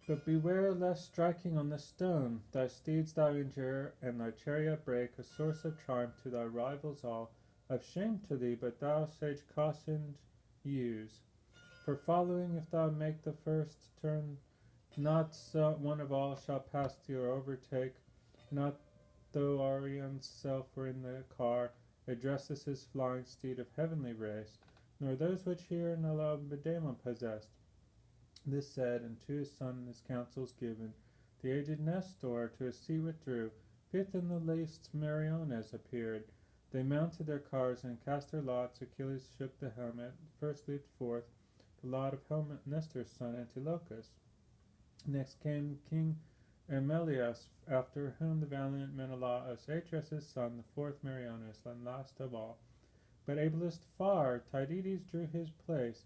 But beware lest striking on the stone thy steeds thou injure, and thy chariot break, a source of triumph to thy rivals all, of shame to thee, but thou sage caution use. For following, if thou make the first turn, not so one of all shall pass thee or overtake, not though Orion's self were in the car, addresses his flying steed of heavenly race, nor those which here in Alabama possessed. This said, and to his son his counsels given, the aged Nestor to his seat withdrew. Fifth in the least Meriones appeared. They mounted their cars and cast their lots. Achilles shook the helmet. First leaped forth the lot of helmet Nestor's son Antilochus. Next came King Ermelius, after whom the valiant Menelaus, Atreus' son, the fourth Meriones, and last of all. But ablest far, Tydides drew his place.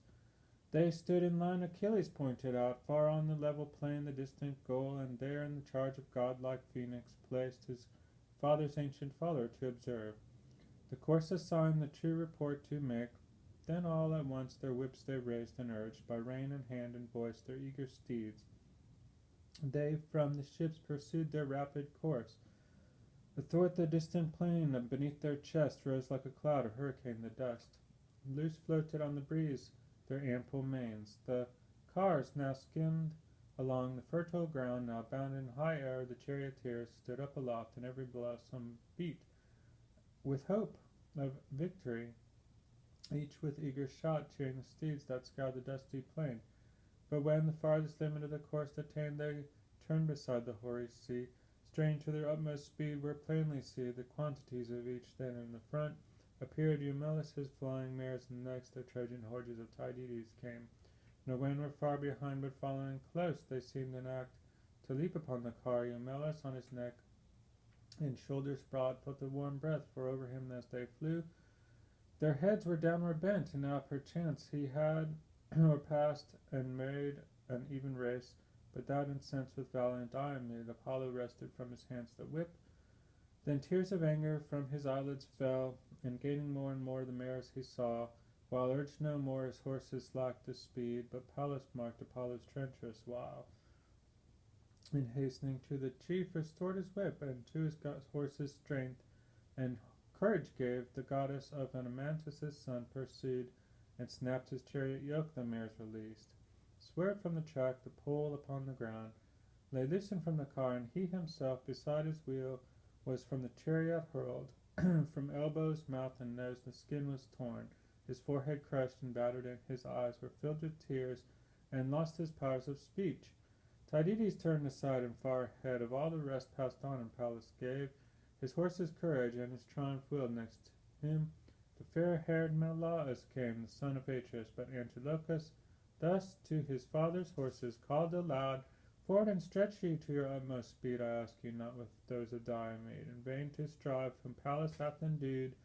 They stood in line, Achilles pointed out, far on the level plain the distant goal, and there in the charge of godlike Phoenix placed his father's ancient follower to observe. The course assigned, the true report to make. Then all at once their whips they raised and urged, by rein and hand and voice, their eager steeds. They from the ships pursued their rapid course. Athwart the distant plain, beneath their chest, rose like a cloud, a hurricane, the dust. Loose floated on the breeze their ample manes. The cars now skimmed along the fertile ground, now bound in high air. The charioteers stood up aloft, and every blossom beat with hope of victory, each with eager shout cheering the steeds that scoured the dusty plain. But when the farthest limit of the course attained, they turned beside the hoary sea, strained to their utmost speed, where plainly see the quantities of each. Then in the front appeared Eumelus, his flying mares, and next the Trojan hordes of Tydides came. Nor when were far behind, but following close, they seemed in act to leap upon the car. Eumelus on his neck and shoulders broad felt the warm breath, for over him as they flew, their heads were downward bent, and now perchance he had or passed and made an even race. But that incensed with valiant Diomede, Apollo wrested from his hands the whip. Then tears of anger from his eyelids fell, and gaining more and more the mares he saw, while urged no more his horses lacked the speed, but Pallas marked Apollo's treacherous wile. In hastening to the chief restored his whip, and to his horses strength and courage gave. The goddess of Adamantus' son pursued, and snapped his chariot yoke, the mares released. Swerved from the track, the pole upon the ground lay loosened from the car, and he himself beside his wheel was from the chariot hurled. From elbows, mouth, and nose the skin was torn, his forehead crushed and battered, and his eyes were filled with tears, and lost his powers of speech. Tydides turned aside, and far ahead of all the rest passed on, and Pallas gave his horses courage, and his triumph wheeled. Next him the fair-haired Menelaus came, the son of Atreus, but Antilochus thus to his father's horses called aloud, Forward and stretch ye to your utmost speed, I ask you, not with those of Diomede, in vain to strive, whom Pallas hath endued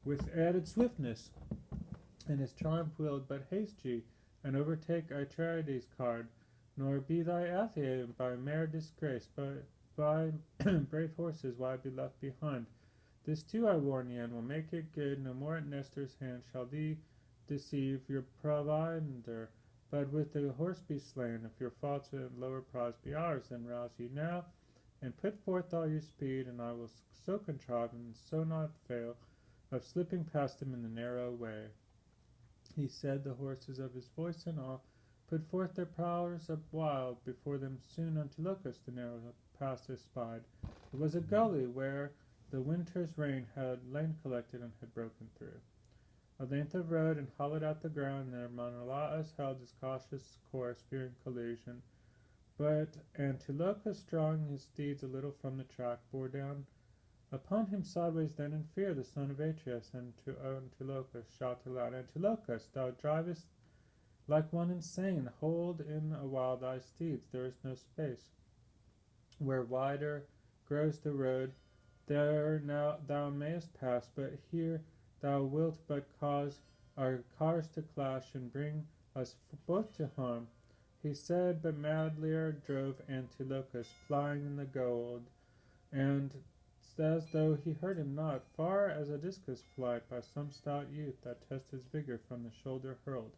with added swiftness, and his triumph willed. But haste ye, and overtake Atrides' card, nor be thy Athia by mere disgrace, but by brave horses why be left behind. This too I warn ye, and will make it good. No more at Nestor's hand shall thee deceive your provider, but with the horse be slain. If your faults and lower prize be ours, then rouse ye now, and put forth all your speed, and I will so contrive, and so not fail, of slipping past him in the narrow way. He said, the horses of his voice and all put forth their powers a while. Before them soon Antilochus the narrow pass espied. It was a gully where the winter's rain had lain collected and had broken through a length of road, and hollowed out the ground. There Menelaus held his cautious course, fearing collision. But Antilochus, drawing his steeds a little from the track, bore down upon him sideways. Then in fear the son of Atreus, and to Antilochus shouted aloud, Antilochus, thou drivest like one insane. Hold in a while thy steeds, there is no space. Where wider grows the road, there now thou mayest pass, but here thou wilt but cause our cars to clash, and bring us both to harm. He said, but madlier drove Antilochus, plying in the gold, and as though he heard him not, far as a discus flight by some stout youth that test his vigor from the shoulder hurled.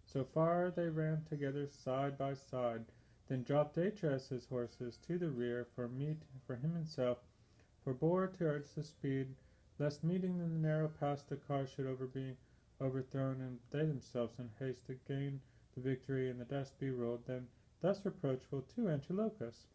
So far they ran together side by side, Then dropped Atreus' horses to the rear for him himself, forbore to urge the speed, lest meeting in the narrow pass the car should be overthrown, and they themselves in haste to gain the victory and the dust be rolled. Then thus reproachful to Antilochus: